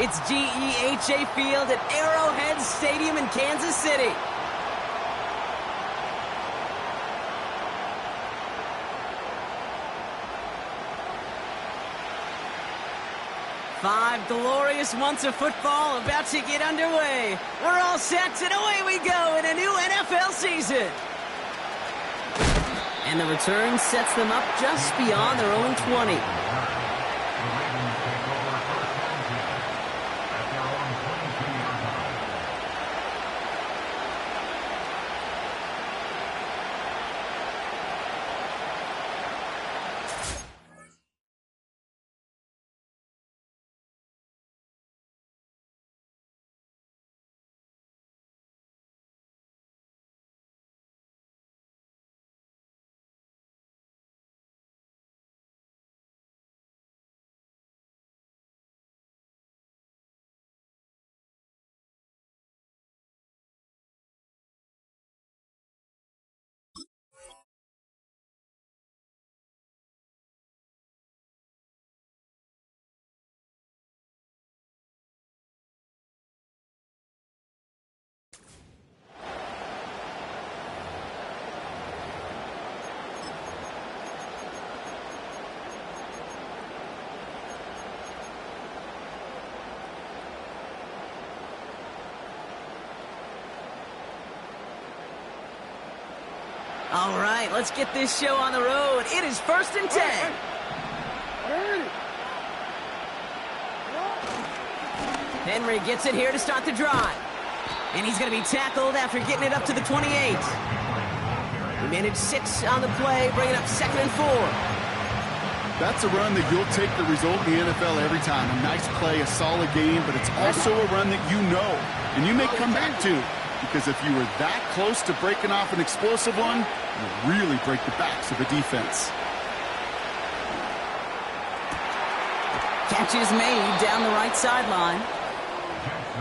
It's GEHA Field at Arrowhead Stadium in Kansas City. Five glorious months of football about to get underway. We're all set, and away we go in a new NFL season. And the return sets them up just beyond their own 20. All right, let's get this show on the road. It is 1st and 10. Henry gets it here to start the drive. And he's going to be tackled after getting it up to the 28. He managed 6 on the play, bringing up 2nd and 4. That's a run that you'll take the result in the NFL every time. A nice play, a solid game, but it's also a run that you know and you may come back to. Because if you were that close to breaking off an explosive one, you'll really break the backs of a defense. Catch is made down the right sideline.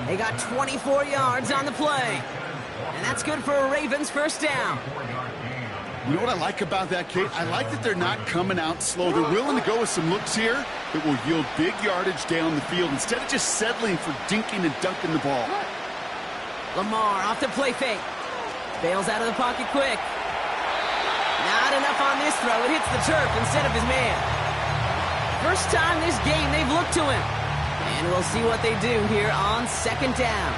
They got 24 yards on the play. And that's good for a Ravens first down. You know what I like about that, Kate? I like that they're not coming out slow. They're willing to go with some looks here that will yield big yardage down the field instead of just settling for dinking and dunking the ball. Lamar off the play fake. Bails out of the pocket quick. Not enough on this throw. It hits the turf instead of his man. First time this game they've looked to him. And we'll see what they do here on 2nd down.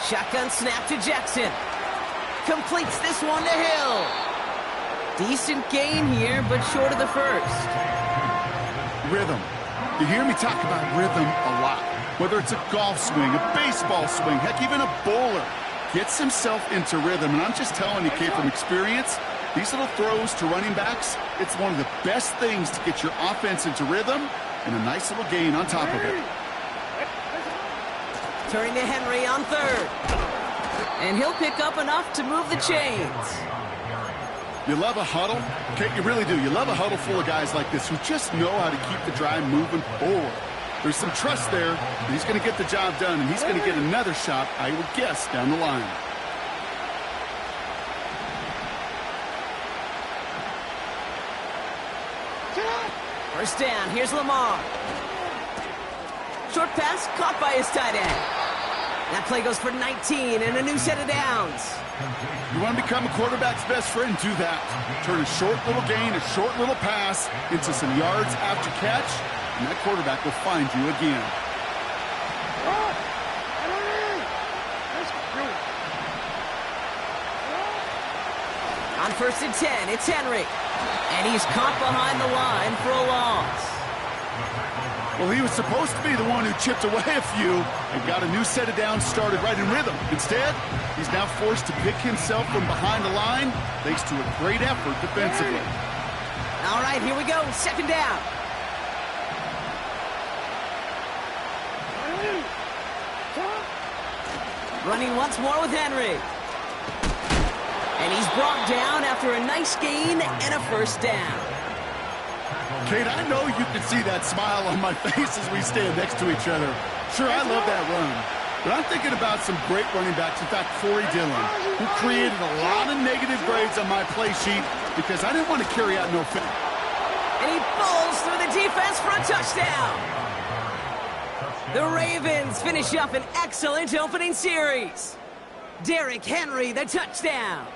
Shotgun snap to Jackson. Completes this one to Hill. Decent gain here, but short of the first. Rhythm. You hear me talk about rhythm a lot. Whether it's a golf swing, a baseball swing, heck, even a bowler gets himself into rhythm. And I'm just telling you, Kate, from experience, these little throws to running backs, it's one of the best things to get your offense into rhythm and a nice little gain on top of it. Turning to Henry on 3rd. And he'll pick up enough to move the chains. You love a huddle? Kate, you really do. You love a huddle full of guys like this who just know how to keep the drive moving forward. There's some trust there that he's going to get the job done, and he's going to get another shot, I would guess, down the line. First down, here's Lamar. Short pass caught by his tight end. That play goes for 19 and a new set of downs. You want to become a quarterback's best friend? Do that. Turn a short little gain, a short little pass into some yards after catch, and that quarterback will find you again. On 1st and 10, it's Henry. And he's caught behind the line for a loss. Well, he was supposed to be the one who chipped away a few and got a new set of downs started right in rhythm. Instead, he's now forced to pick himself from behind the line thanks to a great effort defensively. All right, here we go. 2nd down. Running once more with Henry. And he's brought down after a nice gain and a first down. Kate, I know you can see that smile on my face as we stand next to each other. Sure, I love that run. But I'm thinking about some great running backs. In fact, Corey Dillon, who created a lot of negative grades on my play sheet because I didn't want to carry out no fit. And he bowls through the defense for a touchdown. The Ravens finish up an excellent opening series. Derrick Henry, the touchdown.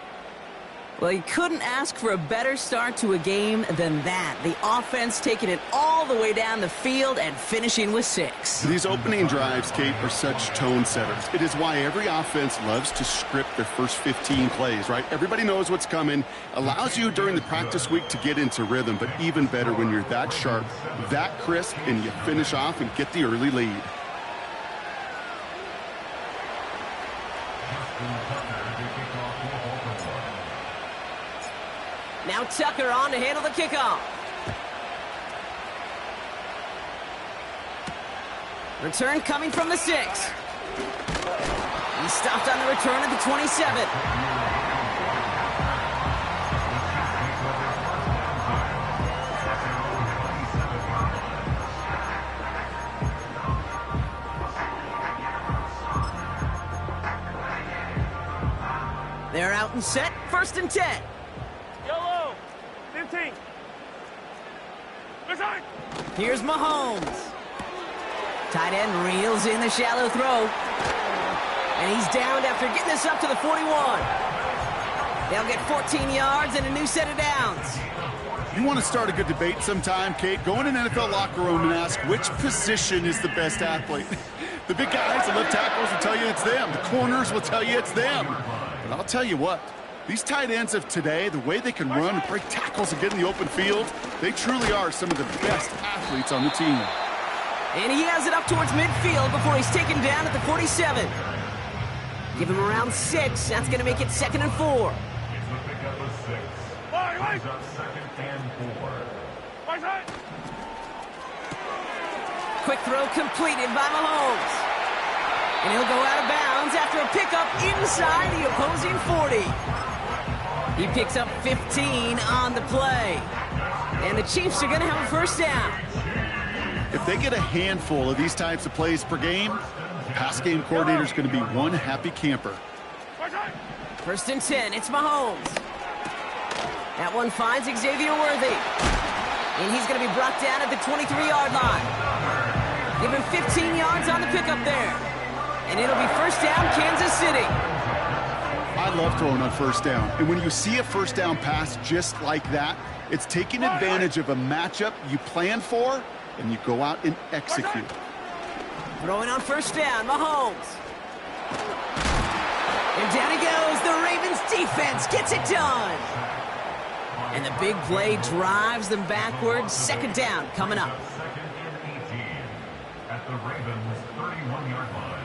Well, you couldn't ask for a better start to a game than that. The offense taking it all the way down the field and finishing with 6. These opening drives, Kate, are such tone setters. It is why every offense loves to script their first 15 plays, right? Everybody knows what's coming. Allows you during the practice week to get into rhythm, but even better when you're that sharp, that crisp, and you finish off and get the early lead. Now Tucker on to handle the kickoff. Return coming from the 6. He stopped on the return at the 27. They're out and set, 1st and 10. Yellow, 15. Here's Mahomes. Tight end reels in the shallow throw. And he's downed after getting this up to the 41. They'll get 14 yards and a new set of downs. You want to start a good debate sometime, Kate? Go in an NFL locker room and ask which position is the best athlete. The big guys, the left tackles will tell you it's them. The corners will tell you it's them. But I'll tell you what, these tight ends of today, the way they can run and break tackles and get in the open field, they truly are some of the best athletes on the team. And he has it up towards midfield before he's taken down at the 47. Give him around 6. That's going to make it 2nd and 4. Quick throw completed by Mahomes. And he'll go out of bounds after a pickup inside the opposing 40. He picks up 15 on the play. And the Chiefs are going to have a 1st down. If they get a handful of these types of plays per game, the pass game coordinator is going to be one happy camper. 1st and 10, it's Mahomes. That one finds Xavier Worthy. And he's going to be brought down at the 23-yard line. Give him 15 yards on the pickup there. And it'll be 1st down, Kansas City. I love throwing on 1st down. And when you see a 1st down pass just like that, it's taking advantage of a matchup you plan for, and you go out and execute. Throwing on 1st down, Mahomes. And down he goes. The Ravens defense gets it done. And the big play drives them backwards. 2nd down coming up. At the Ravens 31-yard line.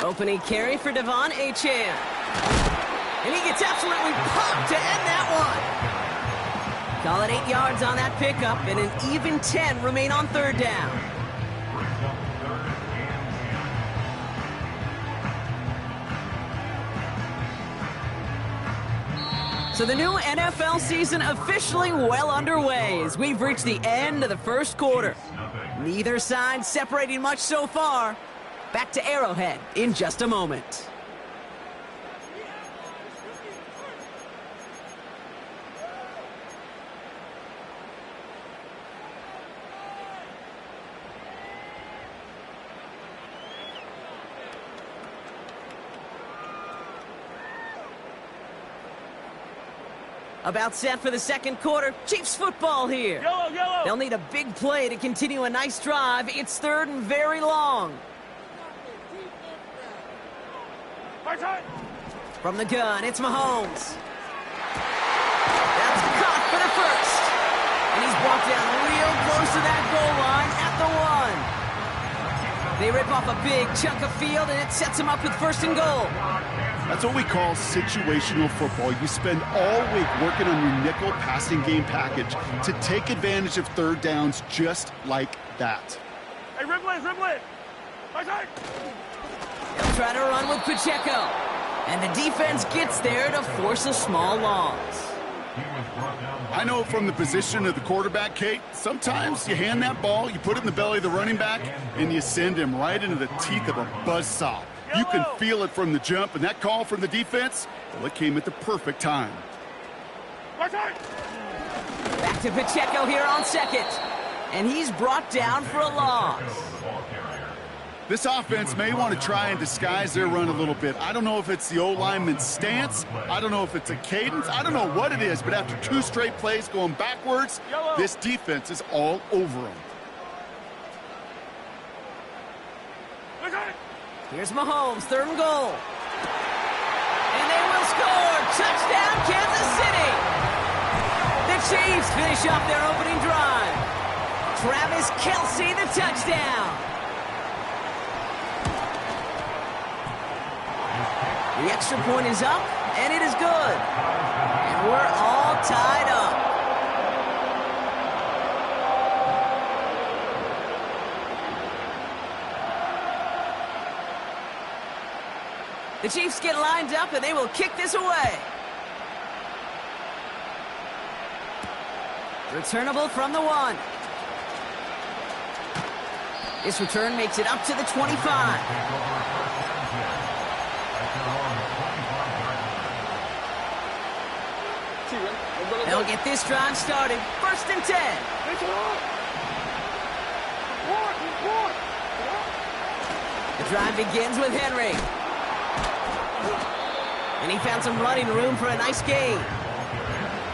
Opening carry for Devon Achane. And he gets absolutely pumped to end that one. Call it 8 yards on that pickup, and an even 10 remain on 3rd down. So the new NFL season officially well underway as we've reached the end of the 1st quarter. Neither side separating much so far. Back to Arrowhead in just a moment. About set for the 2nd quarter. Chiefs football here. Yellow, yellow. They'll need a big play to continue a nice drive. It's 3rd and very long. From the gun, it's Mahomes. That's caught for the 1st. And he's walked down real close to that goal line at the 1. They rip off a big chunk of field, and it sets him up with 1st and goal. That's what we call situational football. You spend all week working on your nickel passing game package to take advantage of 3rd downs just like that. Hey, Riblin, Riblin. They'll try to run with Pacheco. And the defense gets there to force a small loss. I know from the position of the quarterback, Kate, sometimes you hand that ball, you put it in the belly of the running back, and you send him right into the teeth of a buzzsaw. You can feel it from the jump, and that call from the defense, well, it came at the perfect time. Back to Pacheco here on second. And he's brought down for a loss. This offense may want to try and disguise their run a little bit. I don't know if it's the O-lineman's stance. I don't know if it's a cadence. I don't know what it is, but after 2 straight plays going backwards, this defense is all over them. Here's Mahomes, 3rd and goal. And they will score. Touchdown, Kansas City. The Chiefs finish off their opening drive. Travis Kelce, the touchdown. The extra point is up, and it is good. And we're all tied up. The Chiefs get lined up, and they will kick this away. Returnable from the 1. This return makes it up to the 25. They'll get this drive started. 1st and 10. The drive begins with Henry. And he found some running room for a nice gain.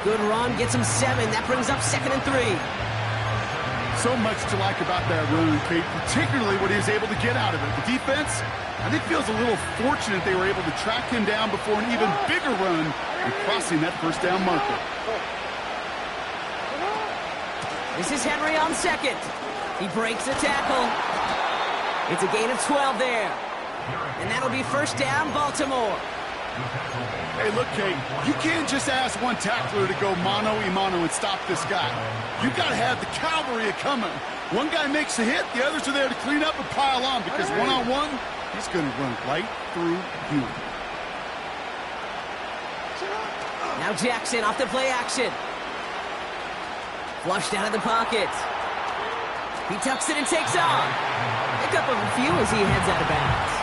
Good run, gets him 7. That brings up 2nd and 3. So much to like about that run, Kate, particularly what he was able to get out of it. The defense, I think, feels a little fortunate they were able to track him down before an even bigger run and crossing that 1st down marker. This is Henry on second. He breaks a tackle. It's a gain of 12 there. And that'll be 1st down, Baltimore. Hey, look, Kate, you can't just ask one tackler to go mano-a-mano and stop this guy. You got to have the cavalry coming. One guy makes a hit, the others are there to clean up and pile on, because one-on-one, he's going to run right through you. Now Jackson off the play action. Flushed out of the pocket. He tucks it and takes off. Pick up a few as he heads out of bounds.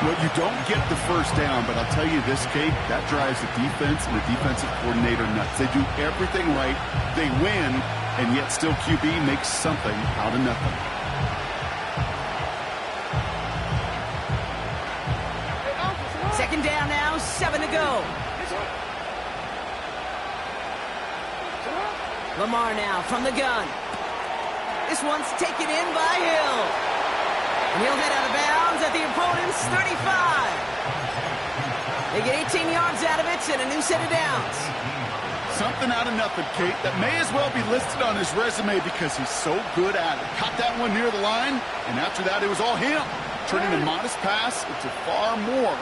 Well, you don't get the 1st down, but I'll tell you this, Kate, that drives the defense and the defensive coordinator nuts. They do everything right, they win, and yet still QB makes something out of nothing. Second down now, 7 to go. Lamar now from the gun. This one's taken in by Hill. And he'll head out of bounds at the opponent's 35. They get 18 yards out of it and a new set of downs. Something out of nothing, Kate, that may as well be listed on his resume because he's so good at it. Caught that one near the line, and after that it was all him. Turning a modest pass into far more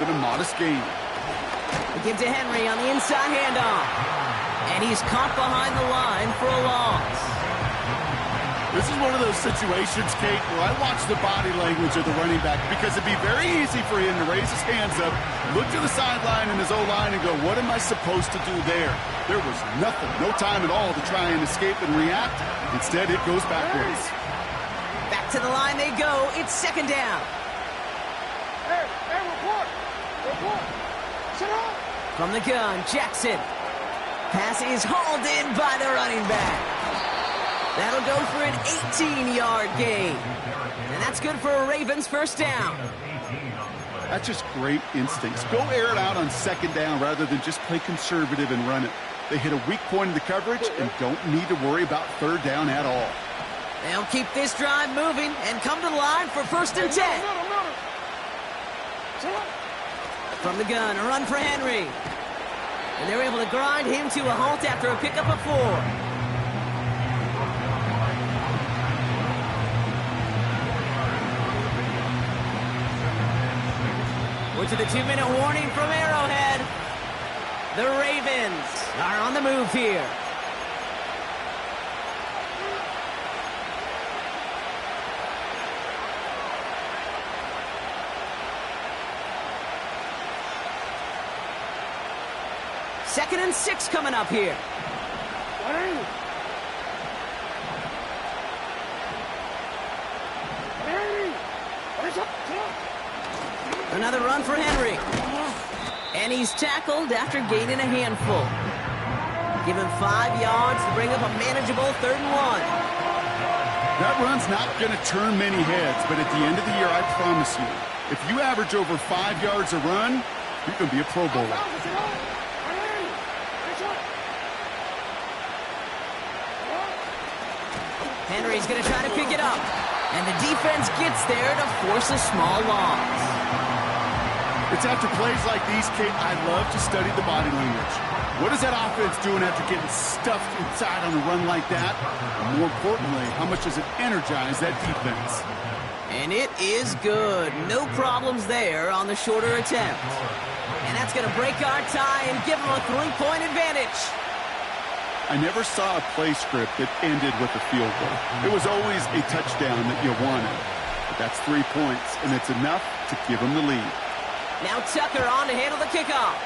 than a modest gain. They give to Henry on the inside handoff. And he's caught behind the line for a loss. This is one of those situations, Kate, where I watch the body language of the running back because it'd be very easy for him to raise his hands up, look to the sideline and his O-line and go, what am I supposed to do there? There was nothing, no time at all to try and escape and react. Instead, it goes backwards. Back to the line they go. It's 2nd down. Hey, report. Sit up. From the gun, Jackson. Pass is hauled in by the running back. That'll go for an 18-yard gain. And that's good for a Ravens 1st down. That's just great instincts. Go air it out on 2nd down rather than just play conservative and run it. They hit a weak point in the coverage and don't need to worry about 3rd down at all. They'll keep this drive moving and come to the line for 1st and 10. From the gun, a run for Henry. And they're able to grind him to a halt after a pickup of 4. We're to the 2-minute warning from Arrowhead. The Ravens are on the move here. 2nd and 6 coming up here. Another run for Henry. And he's tackled after gaining a handful. Give him 5 yards to bring up a manageable 3rd and 1. That run's not going to turn many heads, but at the end of the year, I promise you, if you average over 5 yards a run, you're going to be a Pro Bowler. Henry's going to try to pick it up. And the defense gets there to force a small loss. It's after plays like these, Kate, I love to study the body language. What is that offense doing after getting stuffed inside on a run like that? And more importantly, how much does it energize that defense? And it is good. No problems there on the shorter attempt. And that's going to break our tie and give them a 3-point advantage. I never saw a play script that ended with a field goal. It was always a touchdown that you wanted. But that's 3 points, and it's enough to give them the lead. Now Tucker on to handle the kickoff.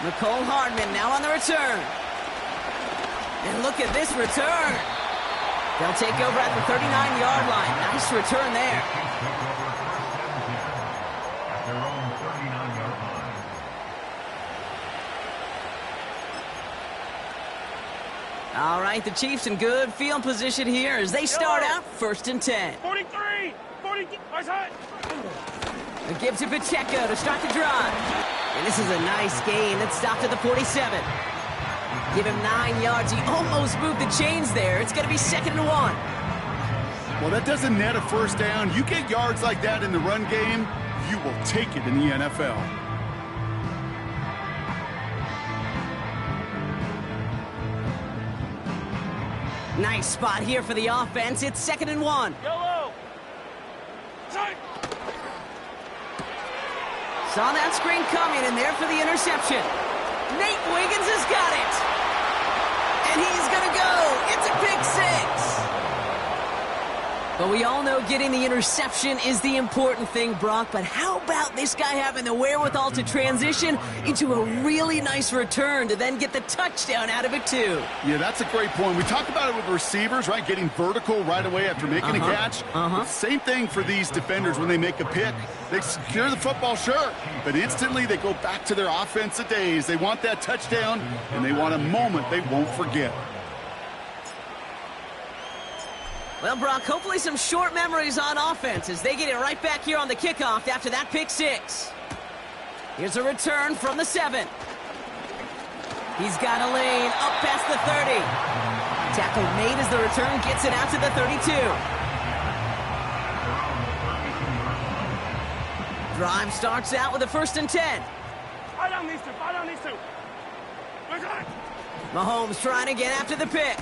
Nicole Hardman now on the return. And look at this return. They'll take over at the 39-yard line. Nice return there. At their own 39-yard line. All right, the Chiefs in good field position here as they start out 1st and 10. 43! 42! A give to Pacheco to start the drive. And this is a nice gain that stopped at the 47. Give him 9 yards. He almost moved the chains there. It's going to be 2nd and 1. Well, that doesn't net a first down. You get yards like that in the run game, you will take it in the NFL. Nice spot here for the offense. It's 2nd and 1. Yellow! Side! Saw that screen coming, and there for the interception. Nate Wiggins has got it. And he's going to go. It's a pick 6. But we all know getting the interception is the important thing, Brock. But how about this guy having the wherewithal to transition into a really nice return to then get the touchdown out of it, too? Yeah, that's a great point. We talk about it with receivers, right? Getting vertical right away after making a catch. Same thing for these defenders when they make a pick. They secure the football, sure, but instantly they go back to their offensive days. They want that touchdown, and they want a moment they won't forget. Well, Brock, hopefully some short memories on offense as they get it right back here on the kickoff after that pick 6. Here's a return from the 7. He's got a lane up past the 30. Tackle made as the return gets it out to the 32. Drive starts out with a 1st and 10. Fire down these two! Fire down these two! Mahomes trying to get after the pick.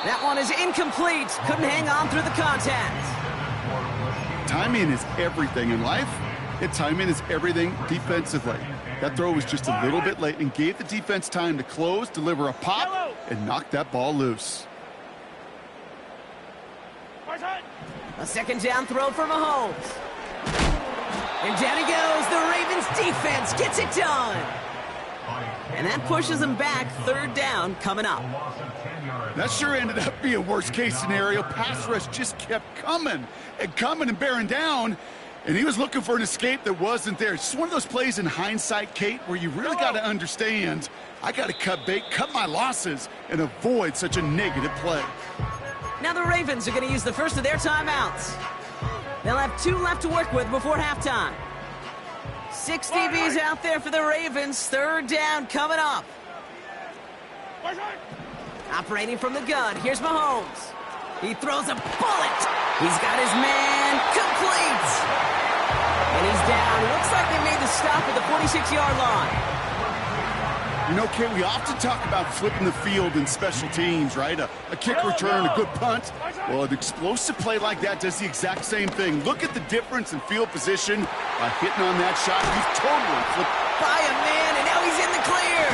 That one is incomplete. Couldn't hang on through the contact. Timing is everything in life. And timing is everything defensively. That throw was just a little bit late and gave the defense time to close, deliver a pop, and knock that ball loose. A 2nd down throw for Mahomes. And down he goes. The Ravens defense gets it done. And that pushes them back. 3rd down coming up. That sure ended up being a worst-case scenario. Pass rush just kept coming and bearing down, and he was looking for an escape that wasn't there. It's just one of those plays in hindsight, Kate, where you really got to understand, I got to cut bait, cut my losses, and avoid such a negative play. Now the Ravens are going to use the first of their timeouts. They'll have 2 left to work with before halftime. 6 DBs out there for the Ravens. 3rd down coming up. Operating from the gun, here's Mahomes. He throws a bullet. He's got his man complete. And he's down. Looks like they made the stop at the 46-yard line. You know, Kate, we often talk about flipping the field in special teams, right? A kick return, a good punt. Well, an explosive play like that does the exact same thing. Look at the difference in field position by hitting on that shot. He's totally flipped by a man, and now he's in the clear.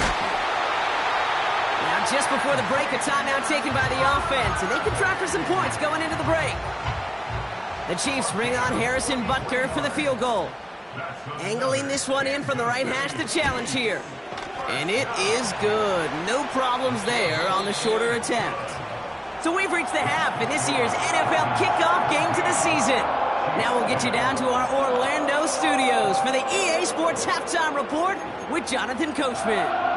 Now, just before the break, a timeout taken by the offense, and they can try for some points going into the break. The Chiefs bring on Harrison Butker for the field goal. Angling this one in from the right hash, the challenge here. And it is good. No problems there on the shorter attempt. So we've reached the half in this year's NFL kickoff game to the season. Now we'll get you down to our Orlando studios for the EA Sports Halftime Report with Jonathan Coachman.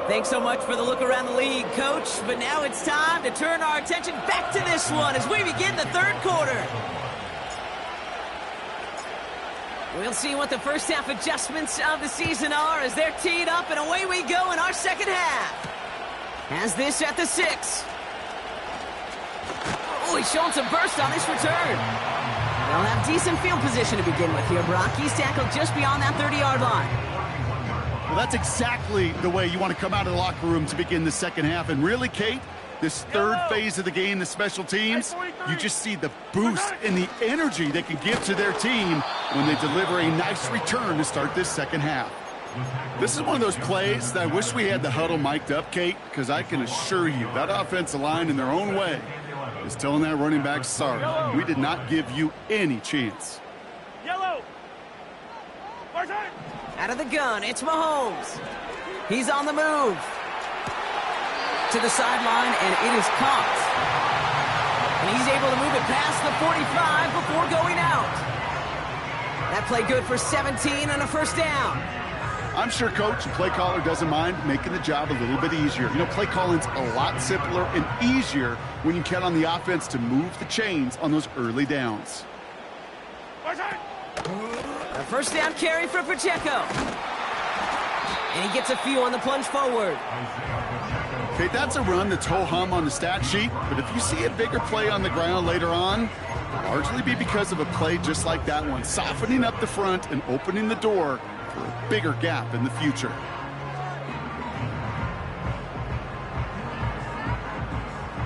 Thanks so much for the look around the league, Coach. But now it's time to turn our attention back to this one as we begin the third quarter. We'll see what the first half adjustments of the season are as they're teed up, and away we go in our second half. Has this at the 6. Oh, he's showing some burst on this return. They'll have decent field position to begin with here, Brock. He's tackled just beyond that 30-yard line. Well, that's exactly the way you want to come out of the locker room to begin the second half. And really, Kate, this third phase of the game, the special teams, you just see the boost and the energy they can give to their team when they deliver a nice return to start this second half. This is one of those plays that I wish we had the huddle mic'd up, Kate, because I can assure you that offensive line in their own way is telling that running back, sorry, we did not give you any chance. Yellow. Out of the gun, it's Mahomes. He's on the move. To the sideline, and it is caught. And he's able to move it past the 45 before going out. That play good for 17 and a first down. I'm sure Coach and play caller doesn't mind making the job a little bit easier. You know, play calling's a lot simpler and easier when you count on the offense to move the chains on those early downs. A first down carry for Pacheco. And he gets a few on the plunge forward. Okay, that's a run that's ho-hum on the stat sheet, but if you see a bigger play on the ground later on, it'll largely be because of a play just like that one, softening up the front and opening the door for a bigger gap in the future.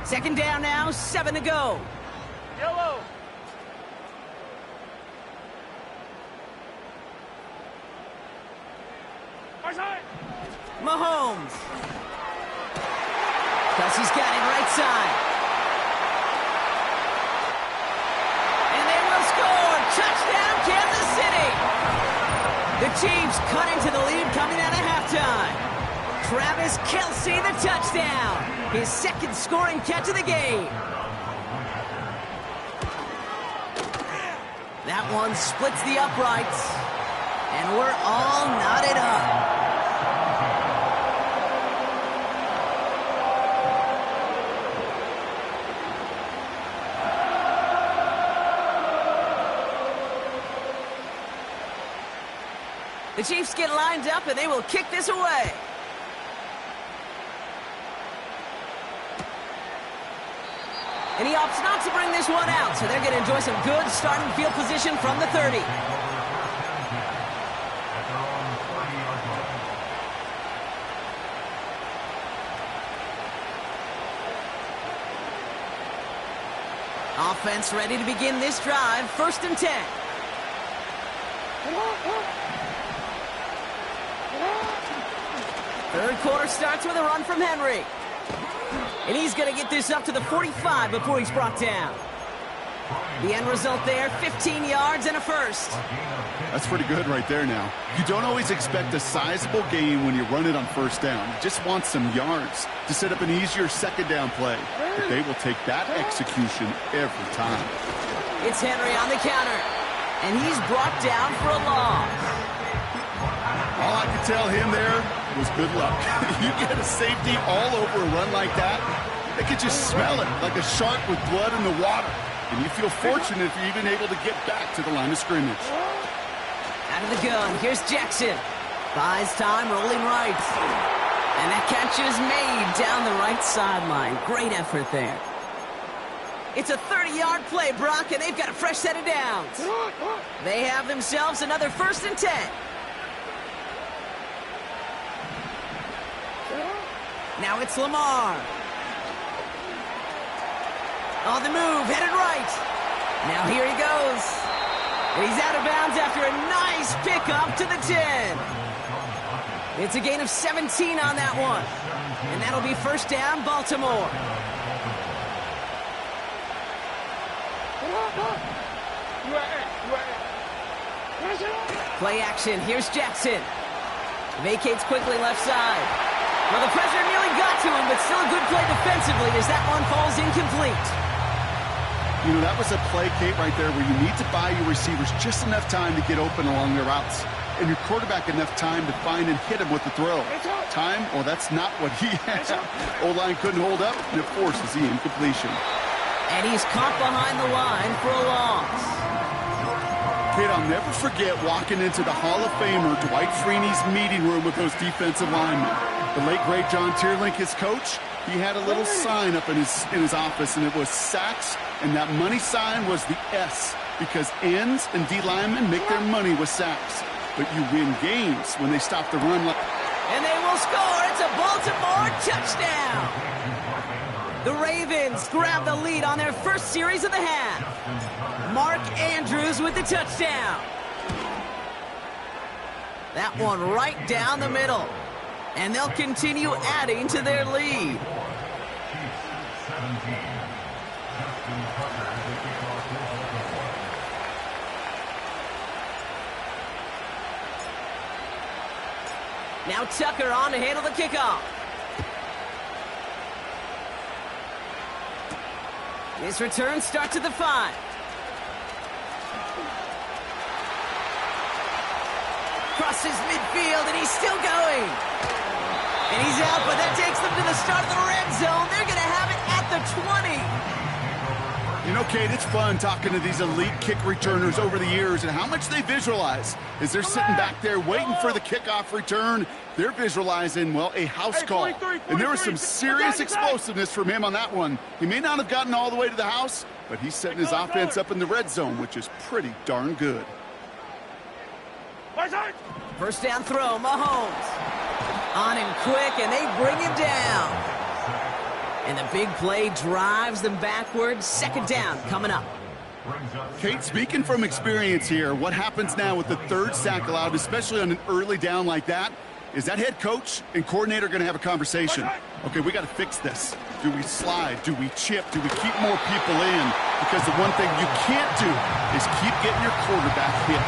Second down now, 7 to go. Yellow. Mahomes. Kelsey's got it right side. And they will score. Touchdown, Kansas City. The Chiefs cut into the lead coming out of halftime. Travis Kelce, the touchdown. His second scoring catch of the game. That one splits the uprights. And we're all knotted up. The Chiefs get lined up, and they will kick this away. And he opts not to bring this one out, so they're going to enjoy some good starting field position from the 30. Offense ready to begin this drive, 1st and 10. Third quarter starts with a run from Henry. And he's going to get this up to the 45 before he's brought down. The end result there, 15 yards and a first. That's pretty good right there now. You don't always expect a sizable gain when you run it on 1st down. You just want some yards to set up an easier second down play. But they will take that execution every time. It's Henry on the counter. And he's brought down for a loss. All I could tell him there was good luck. You get a safety all over a run like that, they could just smell it like a shark with blood in the water. And you feel fortunate if you're even able to get back to the line of scrimmage. Out of the gun, here's Jackson. Buys time, rolling right. And that catch is made down the right sideline. Great effort there. It's a 30-yard play, Brock, and they've got a fresh set of downs. They have themselves another 1st and 10. Now it's Lamar. On the move, headed right. Now here he goes. And he's out of bounds after a nice pickup to the 10. It's a gain of 17 on that one. And that'll be first down, Baltimore. Play action. Here's Jackson. Vacates quickly left side. Well, the pressure nearly got to him, but still a good play defensively as that one falls incomplete. You know, that was a play, Kate, right there where you need to buy your receivers just enough time to get open along their routes. And your quarterback enough time to find and hit him with the throw. Time? Well, that's not what he had. O-line couldn't hold up, and it forces the incompletion. And he's caught behind the line for a loss. Kid, I'll never forget walking into the Hall of Famer Dwight Freeney's meeting room with those defensive linemen. The late, great John Tierlink, his coach, he had a little sign up in his office, and it was sacks, and that money sign was the S, because ends and D linemen make their money with sacks. But you win games when they stop the run. And they will score. It's a Baltimore touchdown. The Ravens grab the lead on their first series of the half. Mark Andrews with the touchdown. That one right down the middle. And they'll continue adding to their lead. Now Tucker on to handle the kickoff. This return starts at the 5. Crosses midfield, and he's still going. And he's out, but that takes them to the start of the red zone. They're going to have it at the 20. You know, Kate, it's fun talking to these elite kick returners over the years and how much they visualize. As they're sitting back there waiting for the kickoff return, they're visualizing, well, a house call. And there was some serious explosiveness from him on that one. He may not have gotten all the way to the house, but he's setting his offense up in the red zone, which is pretty darn good. First down throw, Mahomes. On him quick, and they bring him down. And the big play drives them backwards. Second down coming up. Kate, speaking from experience here, what happens now with the third sack allowed, especially on an early down like that, is that head coach and coordinator going to have a conversation. Okay, we got to fix this. Do we slide? Do we chip? Do we keep more people in? Because the one thing you can't do is keep getting your quarterback hit.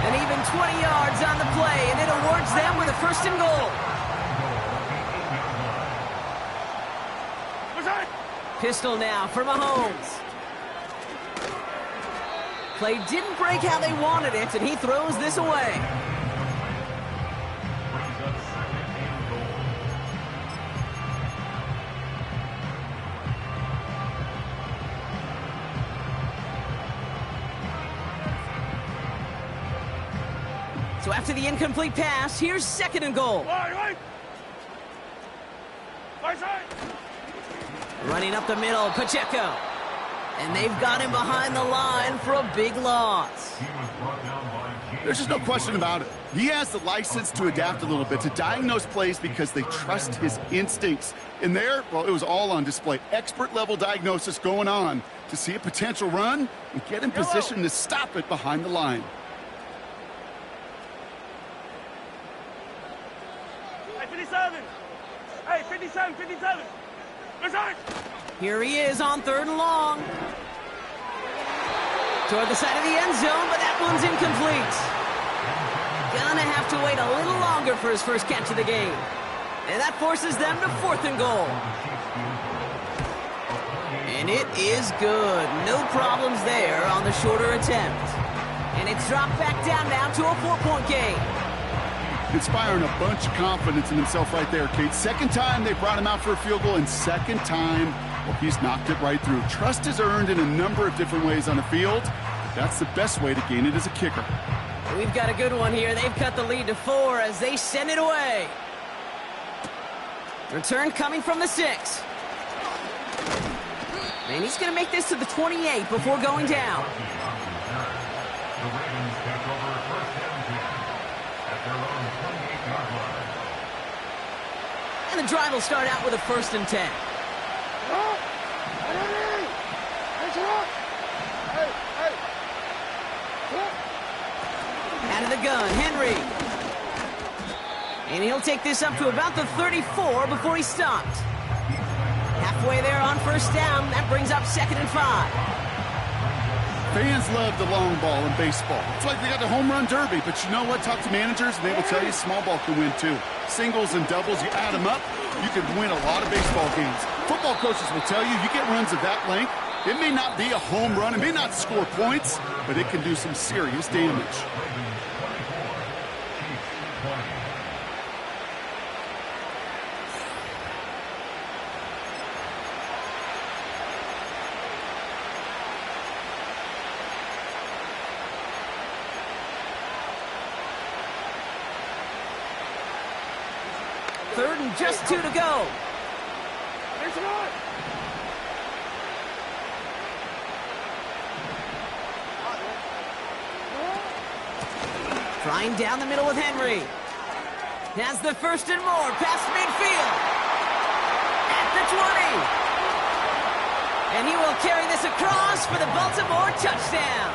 And even 20 yards on the play, and it awards them with a first and goal. Pistol now for Mahomes. Play didn't break how they wanted it, and he throws this away. So after the incomplete pass, here's second and goal. Running up the middle, Pacheco. And they've got him behind the line for a big loss. There's just no question about it. He has the license to adapt a little bit, to diagnose plays because they trust his instincts. And there, well, it was all on display. Expert level diagnosis going on to see a potential run and get in position to stop it behind the line. Hey, 57. Hey, 57, 57. Here he is on third and long. Toward the side of the end zone, but that one's incomplete. Gonna have to wait a little longer for his first catch of the game. And that forces them to fourth and goal. And it is good. No problems there on the shorter attempt. And it's dropped back down now to a 4-point game. Inspiring a bunch of confidence in himself right there, Kate. Second time they brought him out for a field goal, and second time, well, he's knocked it right through. Trust is earned in a number of different ways on the field. That's the best way to gain it as a kicker. We've got a good one here. They've cut the lead to 4 as they send it away. Return coming from the 6. And he's going to make this to the 28 before going down. The Ravens take over first and 10 at their own 28-yard line. And the drive will start out with a first and 10. Out of the gun, Henry. And he'll take this up to about the 34 before he stopped. Halfway there on first down. That brings up 2nd and 5. Fans love the long ball in baseball. It's like they got the home run derby, but you know what? Talk to managers, and they will tell you small ball can win too. Singles and doubles, you add them up, you can win a lot of baseball games. Football coaches will tell you, you get runs of that length, it may not be a home run, it may not score points, but it can do some serious damage. Third and just 2 to go. Trying down the middle with Henry. Has the first and more past midfield. At the 20. And he will carry this across for the Baltimore touchdown.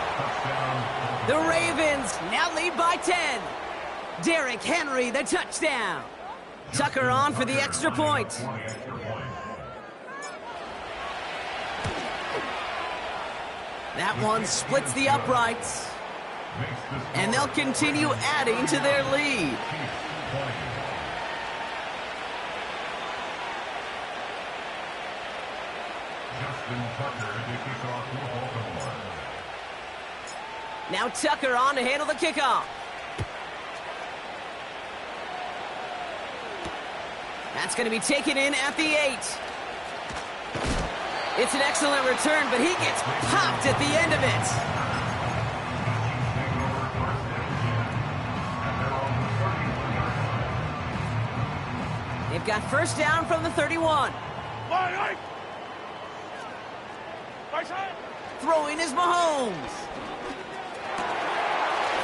The Ravens now lead by 10. Derrick Henry, the touchdown. Tucker on for the extra point. That one splits the uprights. And they'll continue adding to their lead. Now Tucker on to handle the kickoff. That's going to be taken in at the 8. It's an excellent return, but he gets popped at the end of it. They've got first down from the 31. Throwing is Mahomes.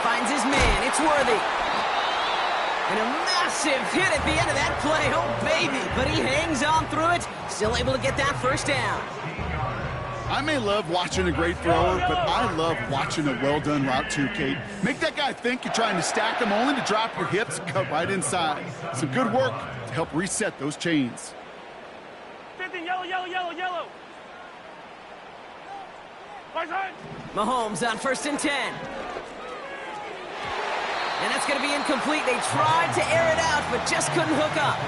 Finds his man. It's Worthy. And a massive hit at the end of that play. Oh, baby. But he hangs on through it. Still able to get that first down. I may love watching a great thrower, but I love watching a well-done route too, Kate. Make that guy think you're trying to stack him, only to drop your hips, cut right inside. Some good work to help reset those chains. 15, yellow, yellow, yellow, yellow. Right side. Mahomes on first and 10. And that's going to be incomplete. They tried to air it out, but just couldn't hook up.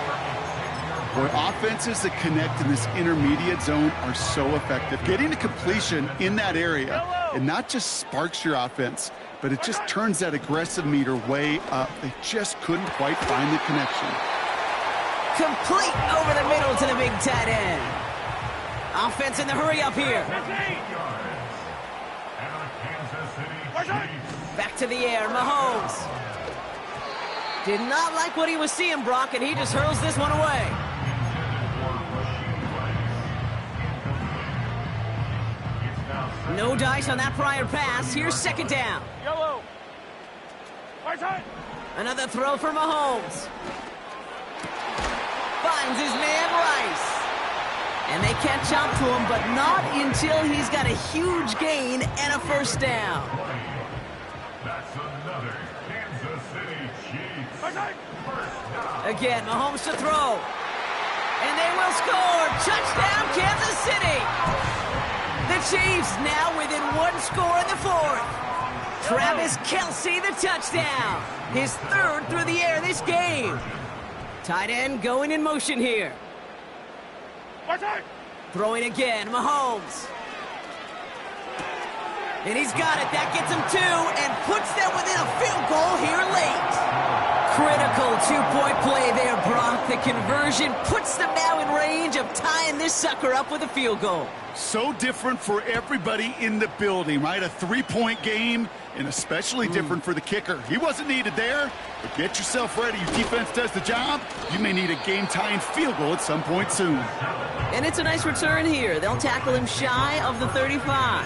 Boy, offenses that connect in this intermediate zone are so effective. Getting to completion in that area, it not just sparks your offense, but it just turns that aggressive meter way up. They just couldn't quite find the connection. Complete over the middle to the big tight end. Offense in the hurry up here. Back to the air, Mahomes. Did not like what he was seeing, Brock, and he just hurls this one away. No dice on that prior pass. Here's second down. Yellow. Right side. Another throw for Mahomes. Finds his man Rice. And they catch up to him, but not until he's got a huge gain and a first down. That's another Kansas City Chiefs. Right side. Again, Mahomes to throw. And they will score. Touchdown, Kansas City. The Chiefs now within one score in the fourth. Travis Kelce, the touchdown. His third through the air this game. Tight end going in motion here. Right side. Throwing again, Mahomes. And he's got it. That gets him 2 and puts them within a field goal here late. Critical two-point play there, Brock. The conversion puts them now in range of tying this sucker up with a field goal. So different for everybody in the building, right? A three-point game, and especially different for the kicker. He wasn't needed there, but get yourself ready. Your defense does the job. You may need a game-tying field goal at some point soon. And it's a nice return here. They'll tackle him shy of the 35.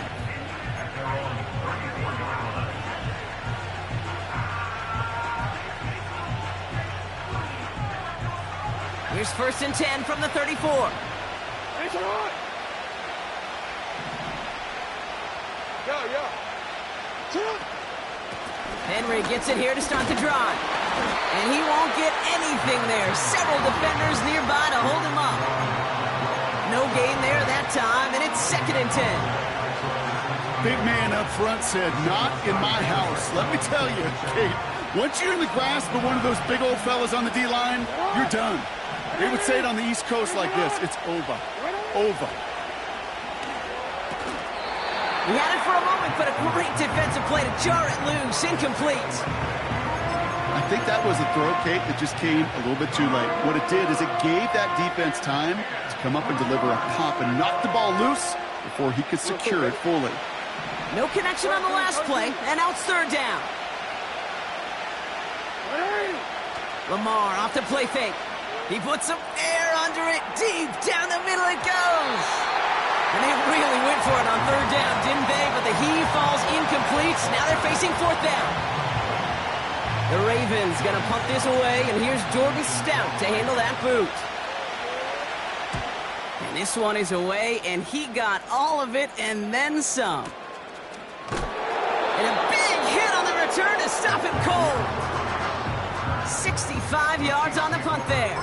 Here's first and 10 from the 34. Henry gets it here to start the drive. And he won't get anything there. Several defenders nearby to hold him up. No gain there that time, and it's 2nd and 10. Big man up front said, not in my house. Let me tell you, Kate, once you're in the grasp of one of those big old fellas on the D-line, you're done. They would say it on the East Coast like this, it's over. Over. He had it for a moment, but a great defensive play to jar it loose. Incomplete. I think that was a throw, Kate, that just came a little bit too late. What it did is it gave that defense time to come up and deliver a pop and knock the ball loose before he could secure it fully. No connection on the last play, and now it's 3rd down. Lamar off the play fake. He puts some air under it. Deep down the middle it goes. And they really went for it on 3rd down, didn't they? But the heave falls incomplete. Now they're facing 4th down. The Ravens going to punt this away, and here's Jordan Stout to handle that boot. And this one is away, and he got all of it and then some. And a big hit on the return to stop him cold. 65 yards on the punt there.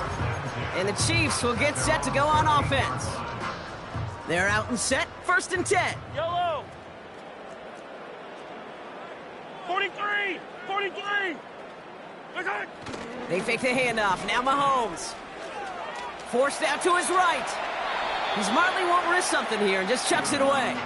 And the Chiefs will get set to go on offense. They're out and set, 1st and 10. Yellow. 43. 43. Attack. They fake the handoff. Now Mahomes. Forced out to his right. He smartly won't risk something here and just chucks it away.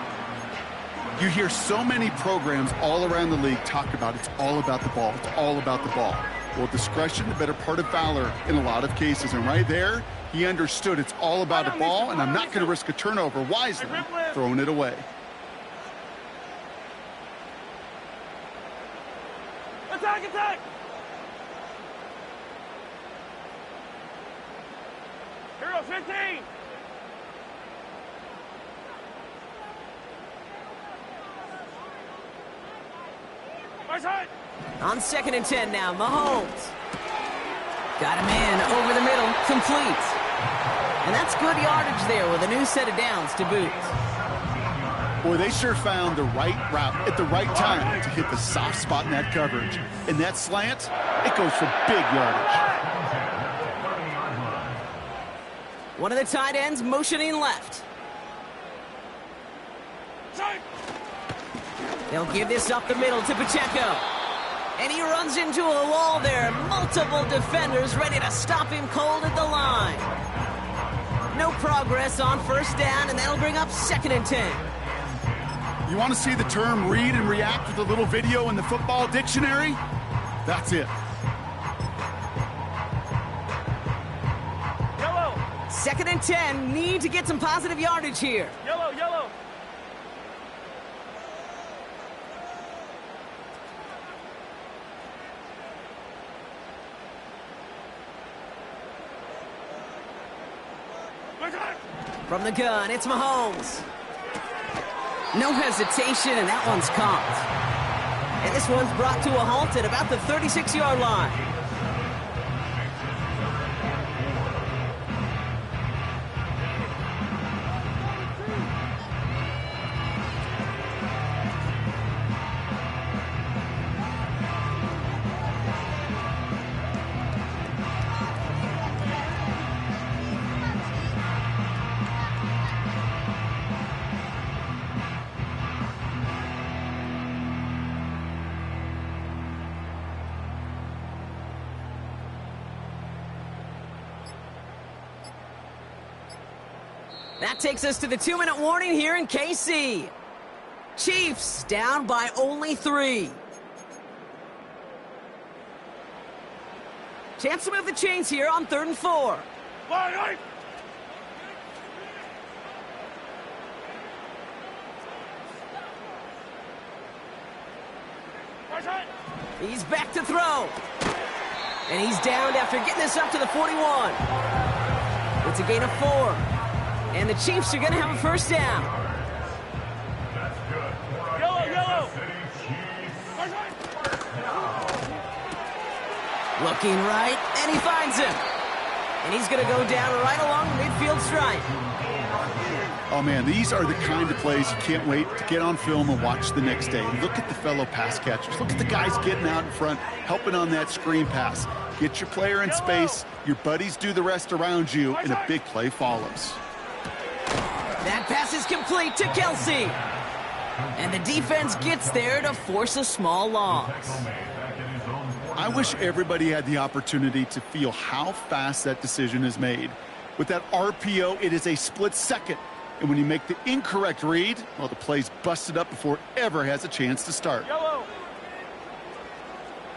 You hear so many programs all around the league talk about it's all about the ball. It's all about the ball. Well, discretion, the better part of valor in a lot of cases. And right there, he understood it's all about the ball, and I'm not going to risk a turnover wisely, throwing it away. Attack, attack. Hero 15. Right side. On 2nd and 10 now, Mahomes. Got him in, over the middle, complete. And that's good yardage there with a new set of downs to boot. Boy, they sure found the right route at the right time to hit the soft spot in that coverage. And that slant, it goes for big yardage. One of the tight ends motioning left. Side. They'll give this up the middle to Pacheco. And he runs into a wall there. Multiple defenders ready to stop him cold at the line. No progress on 1st down, and that'll bring up 2nd and 10. You want to see the term read and react with a little video in the football dictionary? That's it. Yellow. 2nd and 10, need to get some positive yardage here. Yellow, yellow. From the gun, it's Mahomes. No hesitation, and that one's caught. And this one's brought to a halt at about the 36-yard line. That takes us to the 2-minute warning here in KC. Chiefs down by only 3. Chance to move the chains here on 3rd and 4. Line, line. Right side. He's back to throw. And he's downed after getting this up to the 41. It's a gain of 4. And the Chiefs are going to have a 1st down. Yellow, yellow. Right side. Looking right, and he finds him. And he's going to go down right along the midfield stripe. Oh, man, these are the kind of plays you can't wait to get on film and watch the next day. Look at the fellow pass catchers. Look at the guys getting out in front, helping on that screen pass. Get your player in space, your buddies do the rest around you, and a big play follows. That pass is complete to Kelsey. And the defense gets there to force a small loss. I wish everybody had the opportunity to feel how fast that decision is made. With that RPO, it is a split second. And when you make the incorrect read, well, the play's busted up before it ever has a chance to start. Yellow.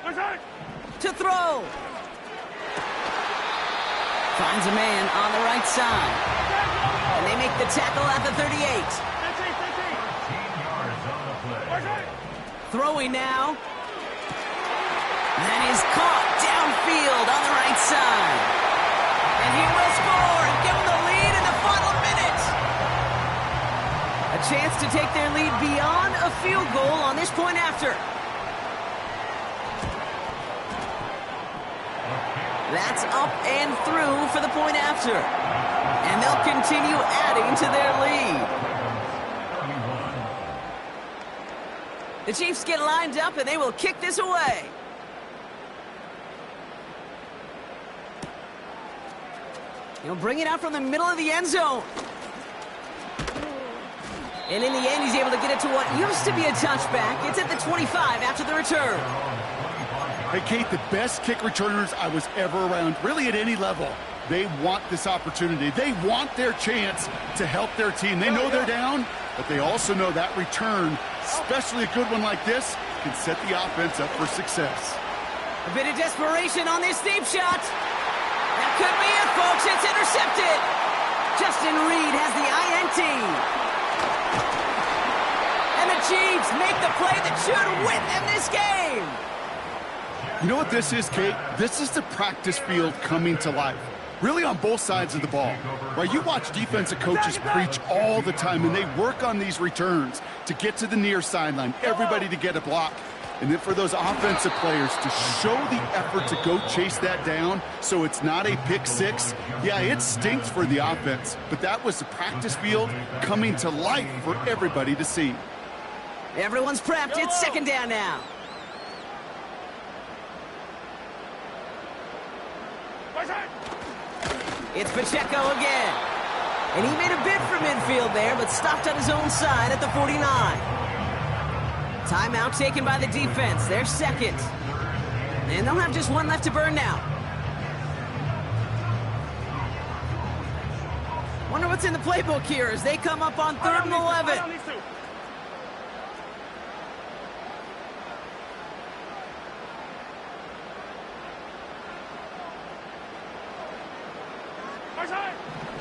To throw. Finds a man on the right side. And they make the tackle at the 38. 15 yards on the play. Throwing now. That is caught downfield on the right side. And he will score and give them the lead in the final minute. A chance to take their lead beyond a field goal on this point after. That's up and through for the point after. And they'll continue adding to their lead. The Chiefs get lined up and they will kick this away. He'll bring it out from the middle of the end zone. And in the end, he's able to get it to what used to be a touchback. It's at the 25 after the return. Hey, Kate, the best kick returners I was ever around, really at any level, they want this opportunity. They want their chance to help their team. They know they're down, but they also know that return, especially a good one like this, can set the offense up for success. A bit of desperation on this deep shot. That could be it, folks. It's intercepted. Justin Reed has the INT. And the Chiefs make the play that should win them this game. You know what this is, Kate? This is the practice field coming to life. Really on both sides of the ball. Right? You watch defensive coaches preach all the time, and they work on these returns to get to the near sideline, everybody to get a block. And then for those offensive players to show the effort to go chase that down so it's not a pick six, yeah, it stinks for the offense. But that was the practice field coming to life for everybody to see. Everyone's prepped. It's second down now. It's Pacheco again. And he made a bid for midfield there, but stopped on his own side at the 49. Timeout taken by the defense. They're second. And they'll have just one left to burn now. Wonder what's in the playbook here as they come up on 3rd and 11.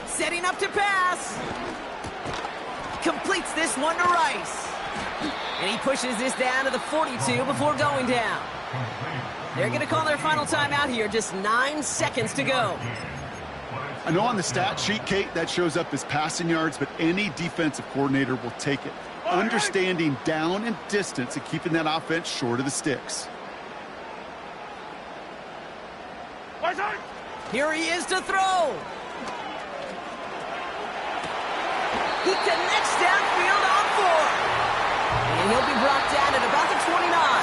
Setting up to pass. Completes this one to Rice. And he pushes this down to the 42 before going down. They're going to call their final timeout here. Just 9 seconds to go. I know on the stat sheet, Kate, that shows up as passing yards, but any defensive coordinator will take it. Understanding down and distance and keeping that offense short of the sticks. Here he is to throw. He connects downfield on 4. And he'll be brought down at about the 29.